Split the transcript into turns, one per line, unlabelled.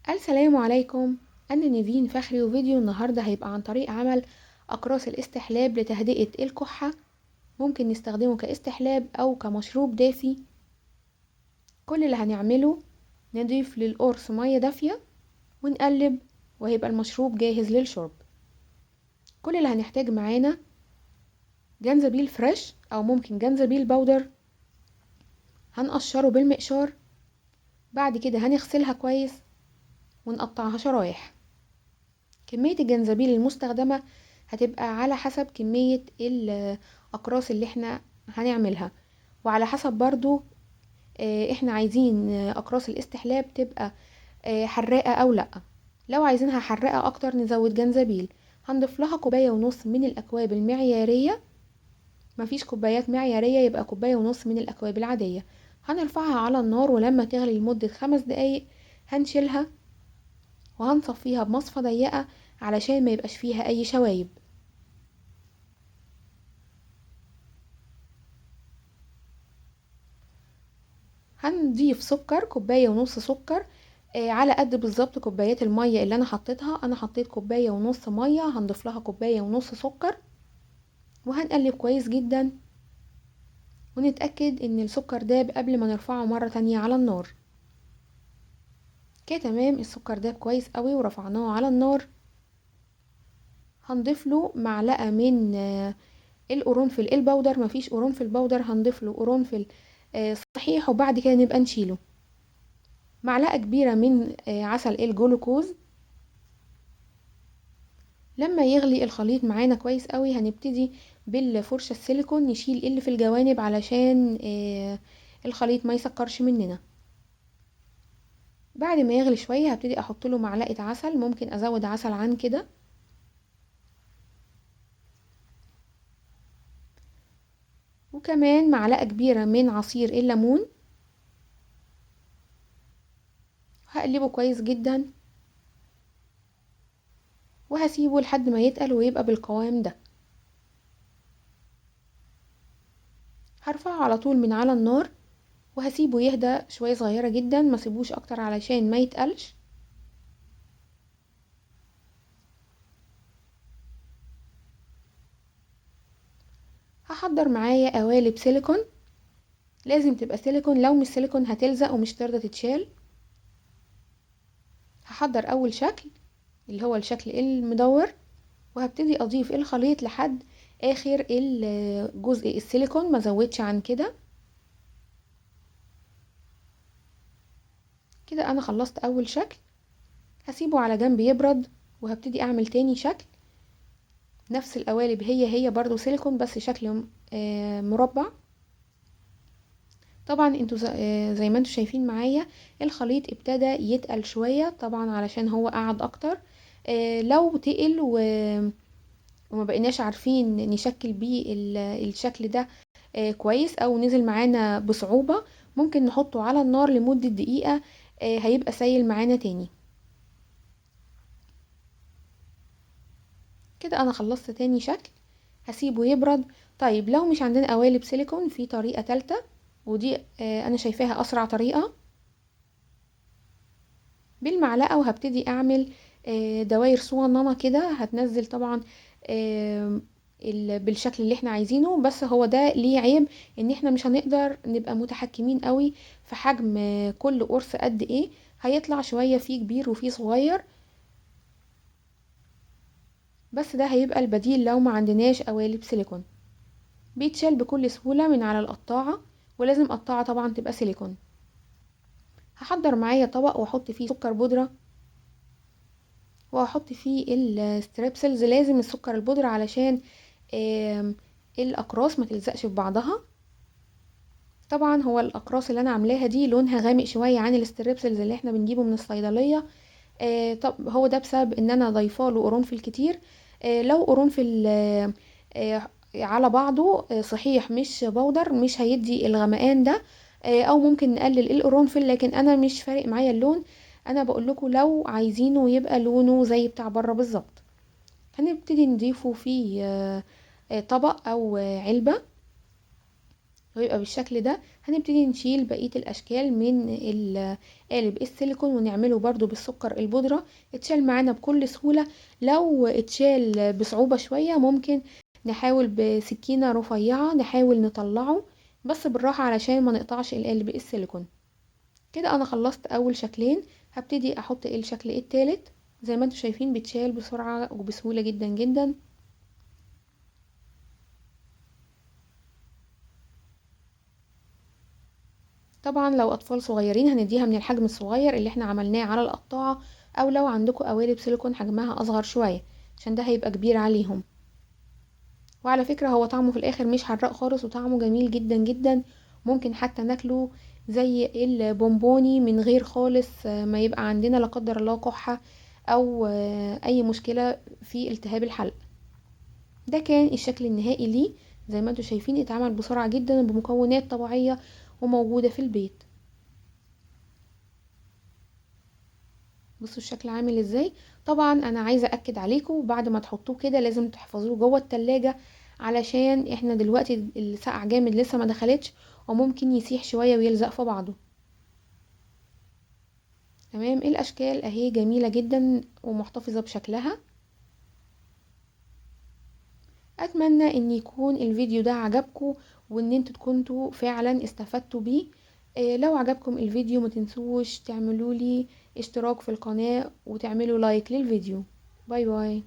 السلام عليكم. أنا نيفين فخري، وفيديو النهاردة هيبقى عن طريق عمل أقراص الاستحلاب لتهدئة الكحة. ممكن نستخدمه كاستحلاب أو كمشروب دافي. كل اللي هنعمله نضيف للقرص مية دافية ونقلب، وهيبقى المشروب جاهز للشرب. كل اللي هنحتاج معانا جنزبيل فريش أو ممكن جنزبيل بودر، هنقشره بالمقشار. بعد كده هنغسلها كويس ونقطعها شرايح. كمية الجنزبيل المستخدمة هتبقى على حسب كمية الأقراص اللي احنا هنعملها، وعلى حسب برضو احنا عايزين أقراص الاستحلاب تبقى حراقة أو لأ. لو عايزينها حراقة أكتر نزود جنزبيل. هنضيف لها 1.5 كوباية من الأكواب المعيارية. مفيش كوبايات معيارية، يبقى 1.5 كوباية من الأكواب العادية. هنرفعها على النار، ولما تغلي لمدة 5 دقايق هنشيلها وهنصفيها بمصفى ضيقة علشان ما يبقاش فيها اي شوايب. هنضيف سكر 1.5 كوباية سكر، على قد بالظبط كوبايات المية اللي انا حطيتها. انا حطيت 1.5 كوباية مية، هنضيف لها 1.5 كوباية سكر، وهنقلب كويس جدا ونتأكد ان السكر داب قبل ما نرفعه مرة تانية على النار. كده تمام، السكر داب كويس قوي ورفعناه على النار. هنضيف له معلقة من القرنفل البودر. مفيش قرنفل بودر هنضيف له قرنفل صحيح، وبعد كده نبقى نشيله. معلقة كبيرة من عسل الجلوكوز. لما يغلي الخليط معانا كويس قوي هنبتدي بالفرشة السيليكون نشيل اللي في الجوانب علشان الخليط ما يسكرش مننا. بعد ما يغلي شوية هبتدي احط له معلقة عسل، ممكن ازود عسل عن كده. وكمان معلقة كبيرة من عصير الليمون. هقلبه كويس جدا وهسيبه لحد ما يتقل ويبقى بالقوام ده. هرفعه على طول من على النار وهسيبه يهدى شوية صغيرة جدا، ما سيبوش اكتر علشان ما يتقلش. هحضر معايا قوالب سيليكون. لازم تبقى سيليكون، لو مش سيليكون هتلزق ومش ترضى تتشال. هحضر اول شكل اللي هو الشكل المدور، وهبتدي اضيف الخليط لحد اخر الجزء السيليكون، ما زودش عن كده. كده انا خلصت اول شكل، هسيبه على جنب يبرد وهبتدي اعمل تاني شكل. نفس القوالب هي برضو سيليكون بس شكل مربع. طبعا انتوا زي ما انتوا شايفين معايا الخليط ابتدى يتقل شوية، طبعا علشان هو قعد اكتر. لو تقل وما بقيناش عارفين نشكل بيه الشكل ده كويس، او نزل معانا بصعوبة، ممكن نحطه على النار لمدة دقيقة، هيبقى سايل معانا تاني. كده انا خلصت تاني شكل، هسيبه يبرد. طيب لو مش عندنا قوالب سيليكون، في طريقة تالتة، ودي انا شايفاها اسرع طريقة. بالمعلقة وهبتدي اعمل دواير صغننة كده، هتنزل طبعا بالشكل اللي احنا عايزينه. بس هو ده ليه عيب، ان احنا مش هنقدر نبقى متحكمين قوي في حجم كل قرص قد ايه. هيطلع شوية فيه كبير وفيه صغير، بس ده هيبقى البديل لو ما عندناش قوالب سيليكون. بيتشال بكل سهولة من على القطاعة، ولازم قطاعة طبعا تبقى سيليكون. هحضر معايا طبق واحط فيه سكر بودرة، وهحط فيه الستريبسلز. لازم السكر البودرة علشان الاقراص ما تلزقش في بعضها. طبعا هو الاقراص اللي انا عاملاها دي لونها غامق شوية عن الستريبسلز اللي احنا بنجيبه من الصيدلية. طب هو ده بسبب ان انا ضايفه له قرنفل كتير. لو قرنفل على بعضه صحيح مش بودر، مش هيدي الغمقان ده. او ممكن نقلل القرنفل، لكن انا مش فارق معايا اللون. انا بقول لكم لو عايزينه يبقى لونه زي بتاع بره بالظبط. هنبتدي نضيفه في طبق او علبة. ويبقى بالشكل ده. هنبتدي نشيل بقية الاشكال من قالب السيليكون ونعمله برضو بالسكر البودرة. اتشال معانا بكل سهولة. لو اتشال بصعوبة شوية ممكن نحاول بسكينة رفيعة نحاول نطلعه، بس بالراحة علشان ما نقطعش القالب السيليكون. كده انا خلصت اول شكلين. هبتدي احط الشكل التالت. زي ما انتم شايفين بيتشال بسرعة وبسهولة جدا جدا. طبعا لو اطفال صغيرين هنديها من الحجم الصغير اللي احنا عملناه على القطاعة، او لو عندكم قوالب سيليكون حجمها اصغر شوية عشان ده هيبقى كبير عليهم. وعلى فكرة هو طعمه في الاخر مش حراق خالص وطعمه جميل جدا جدا. ممكن حتى ناكله زي البونبوني من غير خالص ما يبقى عندنا لا قدر الله كحة او اي مشكلة في التهاب الحلق. ده كان الشكل النهائي ليه. زي ما انتم شايفين اتعمل بسرعة جدا بمكونات طبيعية وموجودة في البيت. بصوا الشكل عامل ازاي. طبعا انا عايزة اكد عليكم بعد ما تحطوه كده لازم تحفظوه جوه التلاجة، علشان احنا دلوقتي السقع جامد لسه ما دخلتش وممكن يسيح شوية ويلزق في بعضه. تمام. الاشكال اهي جميلة جدا ومحتفظة بشكلها. اتمنى ان يكون الفيديو ده عجبكم وان انتوا كنتوا فعلا استفدتوا بيه. لو عجبكم الفيديو ما تنسوش تعملوا لي اشتراك في القناة وتعملوا لايك للفيديو. باي باي.